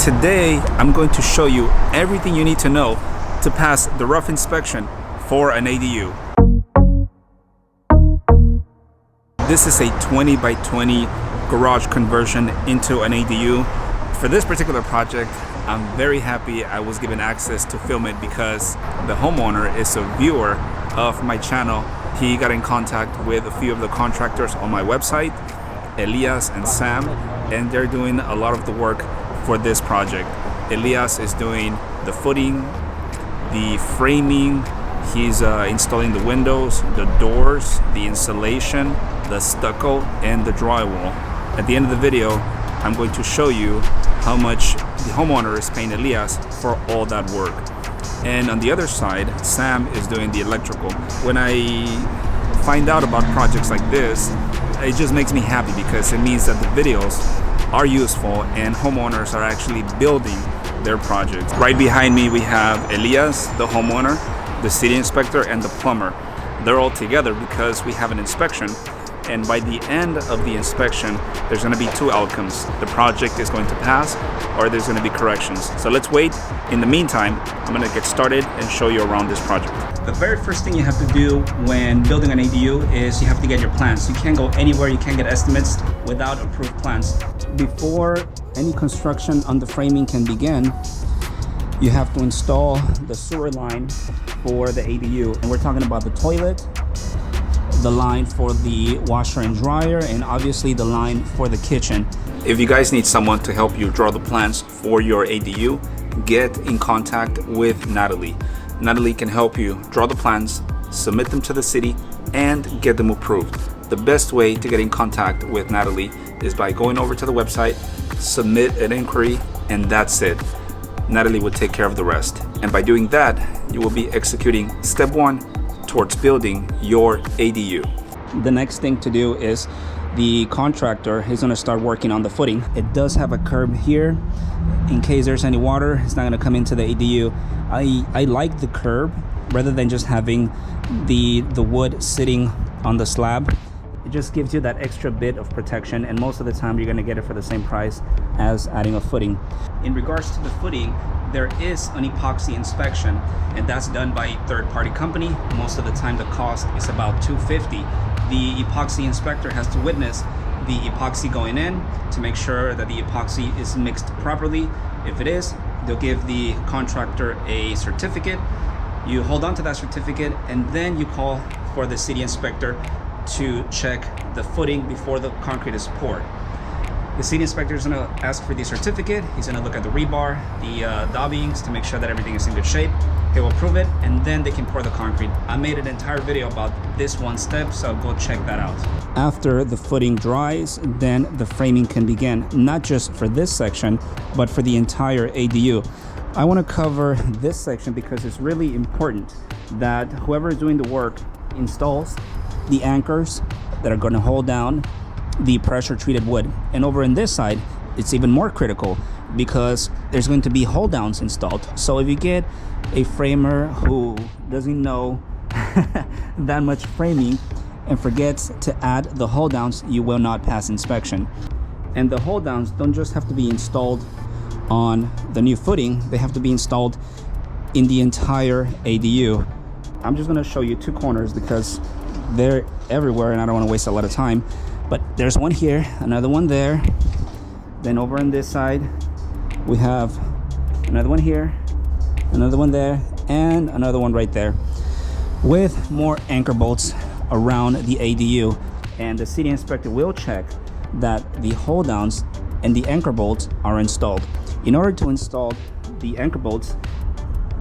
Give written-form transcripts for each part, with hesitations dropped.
Today, I'm going to show you everything you need to know to pass the rough inspection for an ADU. This is a 20 by 20 garage conversion into an ADU. For this particular project, I'm very happy I was given access to film it because the homeowner is a viewer of my channel. He got in contact with a few of the contractors on my website, Elias and Sam, and they're doing a lot of the work for this project. Elias is doing the footing, the framing, he's installing the windows, the doors, the insulation, the stucco, and the drywall. At the end of the video, I'm going to show you how much the homeowner is paying Elias for all that work. And on the other side, Sam is doing the electrical. When I find out about projects like this, it just makes me happy because it means that the videos are useful and homeowners are actually building their projects. Right behind me we have Elias, the homeowner, the city inspector, and the plumber. They're all together because we have an inspection, and by the end of the inspection there's going to be two outcomes. The project is going to pass or there's going to be corrections. So let's wait. In the meantime, I'm going to get started and show you around this project. The very first thing you have to do when building an ADU is you have to get your plans. You can't go anywhere, you can't get estimates without approved plans. Before any construction on the framing can begin, you have to install the sewer line for the ADU. And we're talking about the toilet, the line for the washer and dryer, and obviously the line for the kitchen. If you guys need someone to help you draw the plans for your ADU, get in contact with Natalie. Natalie can help you draw the plans, submit them to the city, and get them approved. The best way to get in contact with Natalie is by going over to the website, submit an inquiry, and that's it. Natalie will take care of the rest. And by doing that, you will be executing step one towards building your ADU. The next thing to do is the contractor is going to start working on the footing. It does have a curb here. In case there's any water, it's not going to come into the ADU. I like the curb rather than just having the wood sitting on the slab. It just gives you that extra bit of protection, and most of the time you're going to get it for the same price as adding a footing. In regards to the footing, there is an epoxy inspection, and that's done by a third-party company. Most of the time the cost is about $250. The epoxy inspector has to witness the epoxy going in to make sure that the epoxy is mixed properly. If it is, they'll give the contractor a certificate. You hold on to that certificate, and then you call for the city inspector to check the footing before the concrete is poured. The city inspector is going to ask for the certificate. He's going to look at the rebar, the dobbings to make sure that everything is in good shape. He will approve it, and then they can pour the concrete. I made an entire video about this one step, so go check that out. After the footing dries, then the framing can begin, not just for this section, but for the entire ADU. I want to cover this section because it's really important that whoever is doing the work installs the anchors that are going to hold down the pressure treated wood. And over in this side, it's even more critical because there's going to be hold downs installed. So if you get a framer who doesn't know that much framing and forgets to add the hold downs, you will not pass inspection. And the hold downs don't just have to be installed on the new footing, they have to be installed in the entire ADU. I'm just going to show you two corners because they're everywhere and I don't want to waste a lot of time. But there's one here, another one there. Then over on this side, we have another one here, another one there, and another one right there, with more anchor bolts around the ADU. And the city inspector will check that the hold downs and the anchor bolts are installed. In order to install the anchor bolts,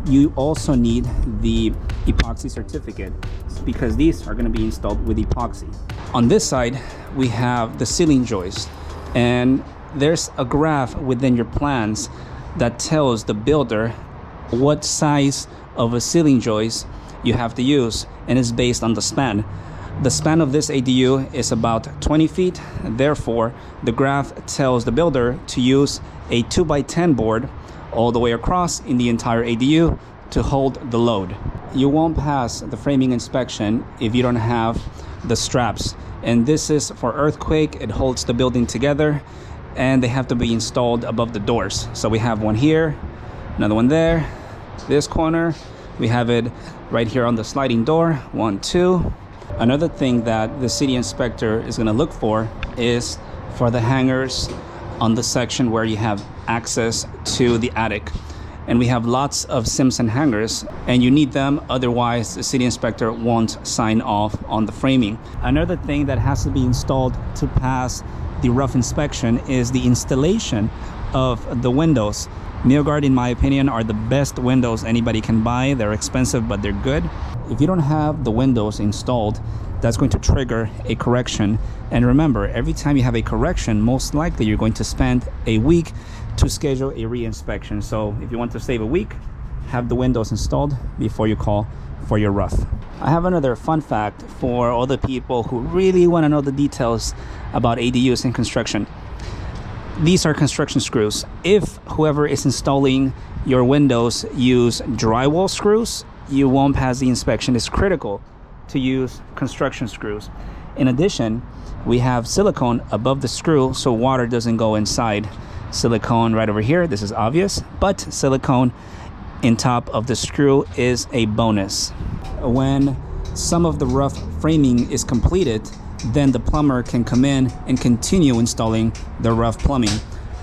you also need the epoxy certificate because these are going to be installed with epoxy. On this side, we have the ceiling joist, and there's a graph within your plans that tells the builder what size of a ceiling joist you have to use, and it's based on the span. The span of this ADU is about 20 feet. Therefore, the graph tells the builder to use a 2x10 board all the way across in the entire ADU to hold the load. You won't pass the framing inspection if you don't have the straps. And this is for earthquake. It holds the building together. and they have to be installed above the doors. So we have one here, another one there, this corner. We have it right here on the sliding door, 1, 2. Another thing that the city inspector is going to look for is for the hangers on the section where you have access to the attic. And we have lots of Simpson hangers, and you need them, otherwise the city inspector won't sign off on the framing. Another thing that has to be installed to pass the rough inspection is the installation of the windows. NeoGuard, in my opinion, are the best windows anybody can buy. They're expensive, but they're good. If you don't have the windows installed, that's going to trigger a correction. And remember, every time you have a correction, most likely you're going to spend a week to schedule a re-inspection. So if you want to save a week, have the windows installed before you call for your rough. I have another fun fact for all the people who really want to know the details about ADUs in construction. These are construction screws. If whoever is installing your windows use drywall screws, you won't pass the inspection. It's critical to use construction screws. In addition, we have silicone above the screw so water doesn't go inside. Silicone right over here, this is obvious, but silicone in top of the screw is a bonus. When some of the rough framing is completed, then the plumber can come in and continue installing the rough plumbing.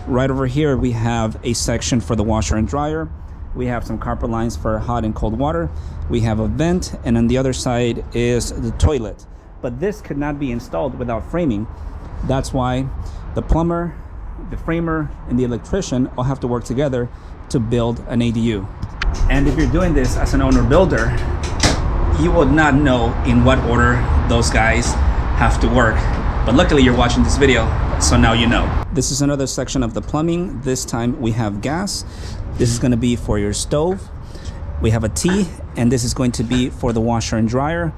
Right over here we have a section for the washer and dryer. We have some copper lines for hot and cold water. We have a vent, and on the other side is the toilet. But this could not be installed without framing. That's why the plumber, the framer, and the electrician all have to work together to build an ADU. And if you're doing this as an owner builder, you would not know in what order those guys have to work. But luckily you're watching this video, so now you know. This is another section of the plumbing. This time we have gas. This is going to be for your stove. We have a T, and this is going to be for the washer and dryer.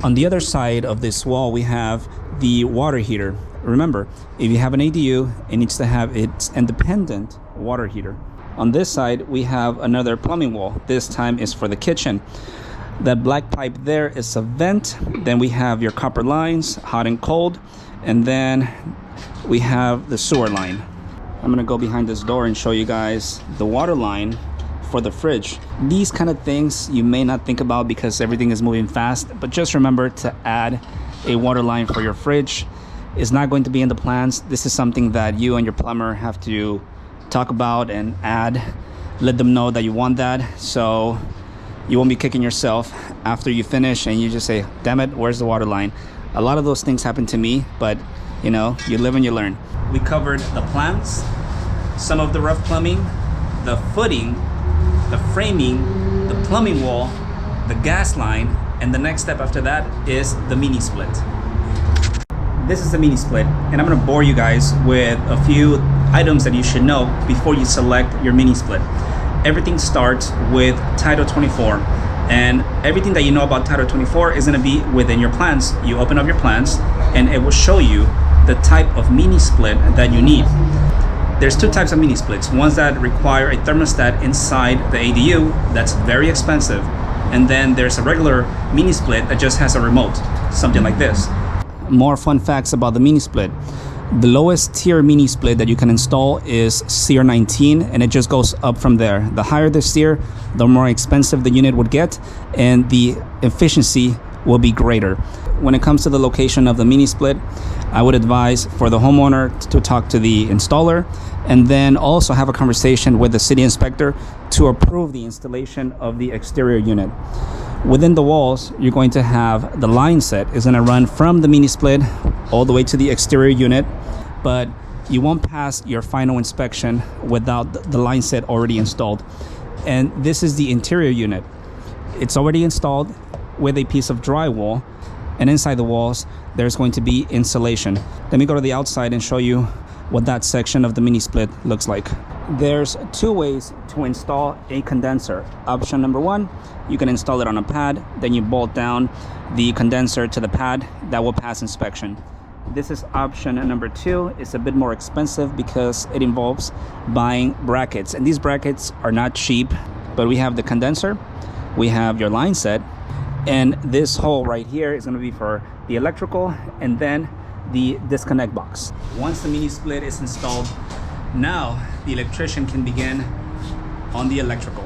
On the other side of this wall, we have the water heater. Remember, if you have an ADU, it needs to have its independent water heater. On this side, we have another plumbing wall. This time is for the kitchen. That black pipe there is a vent. Then we have your copper lines, hot and cold. And then we have the sewer line. I'm gonna go behind this door and show you guys the water line for the fridge. These kind of things you may not think about because everything is moving fast, but just remember to add a water line for your fridge. It's not going to be in the plans. This is something that you and your plumber have to talk about and add. Let them know that you want that, so you won't be kicking yourself after you finish and you just say, damn it, where's the water line? A lot of those things happen to me, but you know, you live and you learn. We covered the plants, some of the rough plumbing, the footing, the framing, the plumbing wall, the gas line, and the next step after that is the mini split. This is the mini split, and I'm gonna bore you guys with a few items that you should know before you select your mini split. Everything starts with Title 24, and everything that you know about Title 24 is gonna be within your plans. You open up your plans, and it will show you the type of mini split that you need. There's two types of mini splits. Ones that require a thermostat inside the ADU, that's very expensive. And then there's a regular mini split that just has a remote, something like this. More fun facts about the mini split. The lowest tier mini split that you can install is CR19, and it just goes up from there. The higher this tier, the more expensive the unit would get, and the efficiency will be greater. When it comes to the location of the mini split, I would advise for the homeowner to talk to the installer and then also have a conversation with the city inspector to approve the installation of the exterior unit. Within the walls, you're going to have the line set is going to run from the mini split all the way to the exterior unit, but you won't pass your final inspection without the line set already installed. And this is the interior unit. It's already installed with a piece of drywall, and inside the walls there's going to be insulation. Let me go to the outside and show you what that section of the mini split looks like. There's two ways to install a condenser. Option number one, you can install it on a pad, then you bolt down the condenser to the pad. That will pass inspection. This is option number two. It's a bit more expensive because it involves buying brackets, and these brackets are not cheap. But we have the condenser, we have your line set, and this hole right here is going to be for the electrical, and then the disconnect box. Once the mini split is installed, now the electrician can begin on the electrical.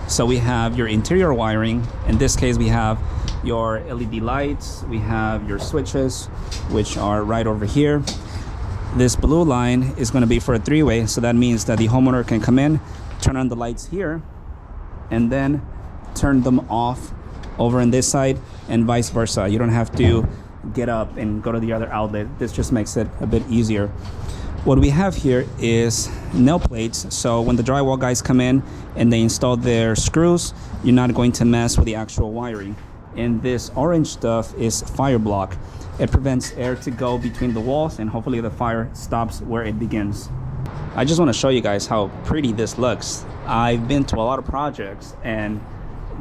So we have your interior wiring. In this case, we have your LED lights, we have your switches, which are right over here. This blue line is going to be for a three-way, so that means that the homeowner can come in, turn on the lights here, and then turn them off over on this side, and vice versa. You don't have to get up and go to the other outlet. This just makes it a bit easier. What we have here is nail plates, so when the drywall guys come in and they install their screws, you're not going to mess with the actual wiring. And this orange stuff is fire block. It prevents air to go between the walls, and hopefully the fire stops where it begins. I just want to show you guys how pretty this looks. I've been to a lot of projects and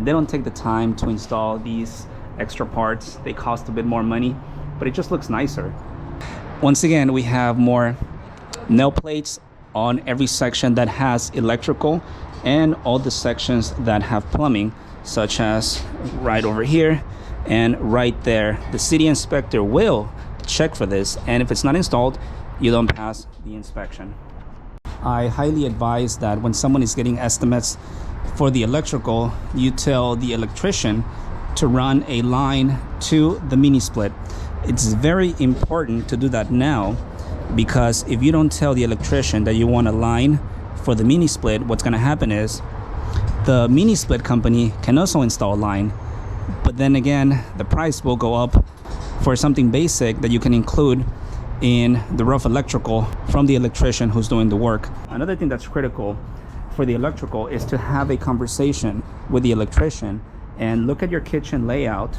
they don't take the time to install these extra parts. They cost a bit more money, but it just looks nicer. Once again, we have more nail plates on every section that has electrical, and all the sections that have plumbing, such as right over here and right there. The city inspector will check for this, and if it's not installed, you don't pass the inspection. I highly advise that when someone is getting estimates for the electrical, you tell the electrician to run a line to the mini split. It's very important to do that now, because if you don't tell the electrician that you want a line for the mini split, what's going to happen is the mini split company can also install a line, but then again the price will go up for something basic that you can include in the rough electrical from the electrician who's doing the work. Another thing that's critical for the electrical is to have a conversation with the electrician and look at your kitchen layout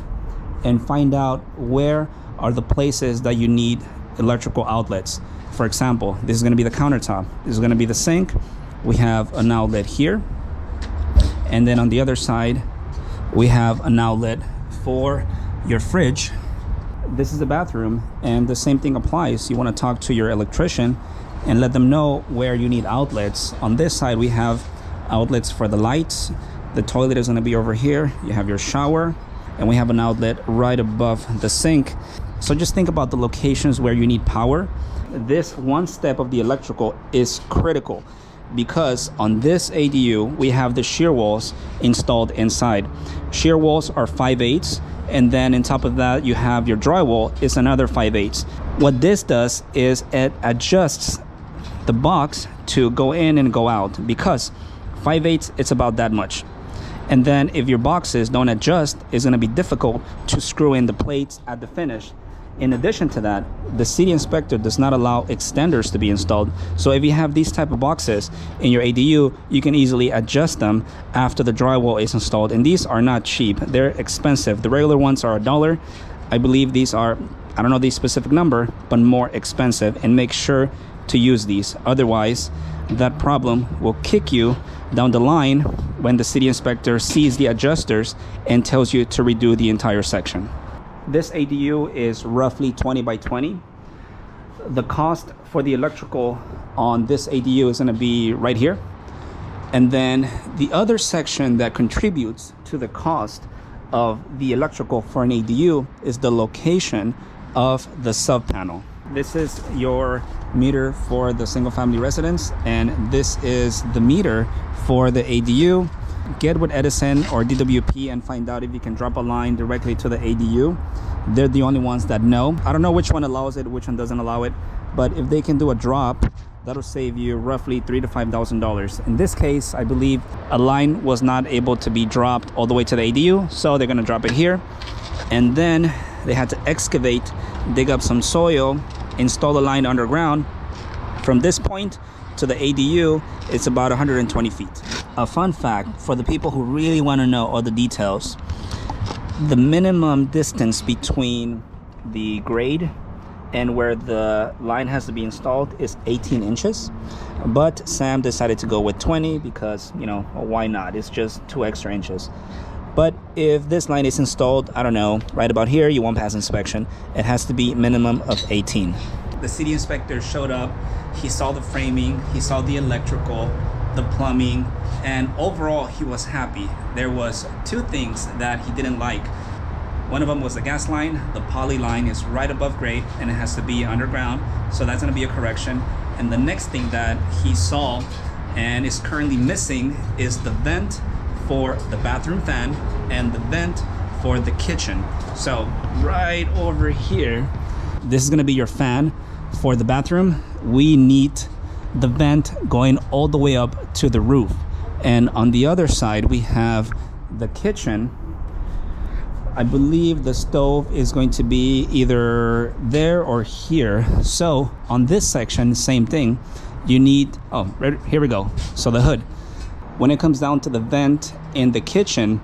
and find out where are the places that you need electrical outlets. For example, this is going to be the countertop, this is going to be the sink. We have an outlet here, and then on the other side we have an outlet for your fridge. This is the bathroom, and the same thing applies. You want to talk to your electrician and let them know where you need outlets. On this side we have outlets for the lights. The toilet is going to be over here. You have your shower, and we have an outlet right above the sink. So just think about the locations where you need power. This one step of the electrical is critical, because on this ADU we have the shear walls installed inside. Shear walls are 5/8, and then on top of that you have your drywall is another 5/8. What this does is it adjusts the box to go in and go out, because 5/8 it's about that much. And then if your boxes don't adjust, it's going to be difficult to screw in the plates at the finish. In addition to that, the city inspector does not allow extenders to be installed. So if you have these type of boxes in your ADU, you can easily adjust them after the drywall is installed. And these are not cheap. They're expensive. The regular ones are $1. I believe these are, I don't know the specific number, but more expensive. And make sure to use these. Otherwise, that problem will kick you down the line when the city inspector sees the adjusters and tells you to redo the entire section. This ADU is roughly 20 by 20. The cost for the electrical on this ADU is going to be right here. And then the other section that contributes to the cost of the electrical for an ADU is the location of the subpanel. This is your meter for the single family residence, and this is the meter for the ADU. Get with Edison or DWP and find out if you can drop a line directly to the ADU. They're the only ones that know. I don't know which one allows it, which one doesn't allow it, but if they can do a drop, that'll save you roughly $3,000 to $5,000. In this case, I believe a line was not able to be dropped all the way to the ADU, so they're gonna drop it here. And then they had to excavate, dig up some soil, install a line underground. From this point to the ADU, it's about 120 feet. A fun fact for the people who really want to know all the details: the minimum distance between the grade and where the line has to be installed is 18 inches. But Sam decided to go with 20 because, you know, why not? It's just 2 extra inches. But if this line is installed, I don't know, right about here, you won't pass inspection. It has to be minimum of 18. The city inspector showed up. He saw the framing, he saw the electrical, the plumbing, and overall he was happy. There was 2 things that he didn't like. One of them was the gas line. The poly line is right above grade and it has to be underground. So that's gonna be a correction. And the next thing that he saw and is currently missing is the vent for the bathroom fan and the vent for the kitchen. So right over here, this is gonna be your fan for the bathroom. We need the vent going all the way up to the roof. And on the other side, we have the kitchen. I believe the stove is going to be either there or here. So on this section, same thing. You need, oh, right, here we go. So the hood. When it comes down to the vent in the kitchen,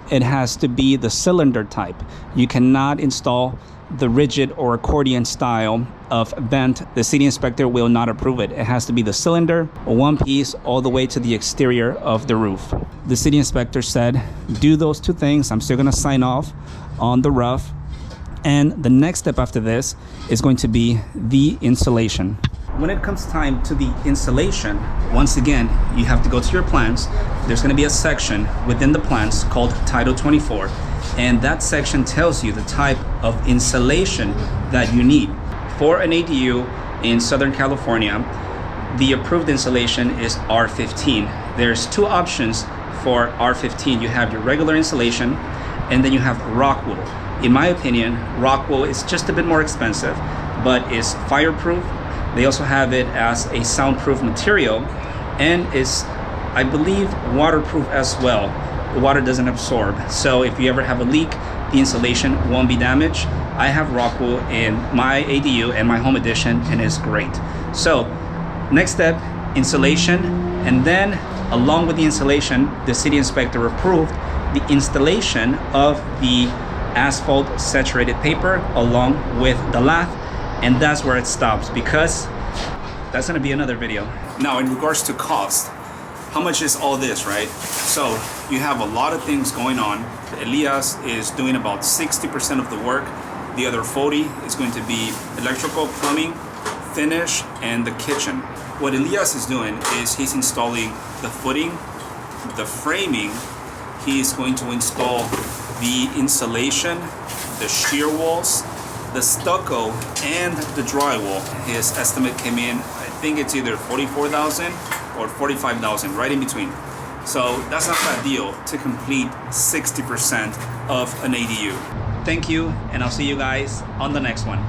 it has to be the cylinder type. You cannot install the rigid or accordion style of vent. The city inspector will not approve it. It has to be the cylinder, one piece, all the way to the exterior of the roof. The city inspector said, do those two things. I'm still gonna sign off on the roof. And the next step after this is going to be the insulation. When it comes time to the insulation, once again, you have to go to your plans. There's gonna be a section within the plans called Title 24. And that section tells you the type of insulation that you need. For an ADU in Southern California, the approved insulation is R15. There's two options for R15. You have your regular insulation and then you have rock wool. In my opinion, rock wool is just a bit more expensive, but is fireproof. They also have it as a soundproof material and is, I believe, waterproof as well. The water doesn't absorb. So if you ever have a leak, the insulation won't be damaged. I have rock wool in my ADU and my home edition and it's great. So next step, insulation. And then along with the insulation, the city inspector approved the installation of the asphalt saturated paper along with the lath. And that's where it stops because that's gonna be another video. Now in regards to cost, how much is all this, right? So you have a lot of things going on. Elias is doing about 60% of the work. The other 40 is going to be electrical, plumbing, finish, and the kitchen. What Elias is doing is he's installing the footing, the framing. He's going to install the insulation, the shear walls, the stucco, and the drywall. His estimate came in, I think it's either 44,000 or 45,000, right in between. So that's not a bad deal to complete 60% of an ADU. Thank you, and I'll see you guys on the next one.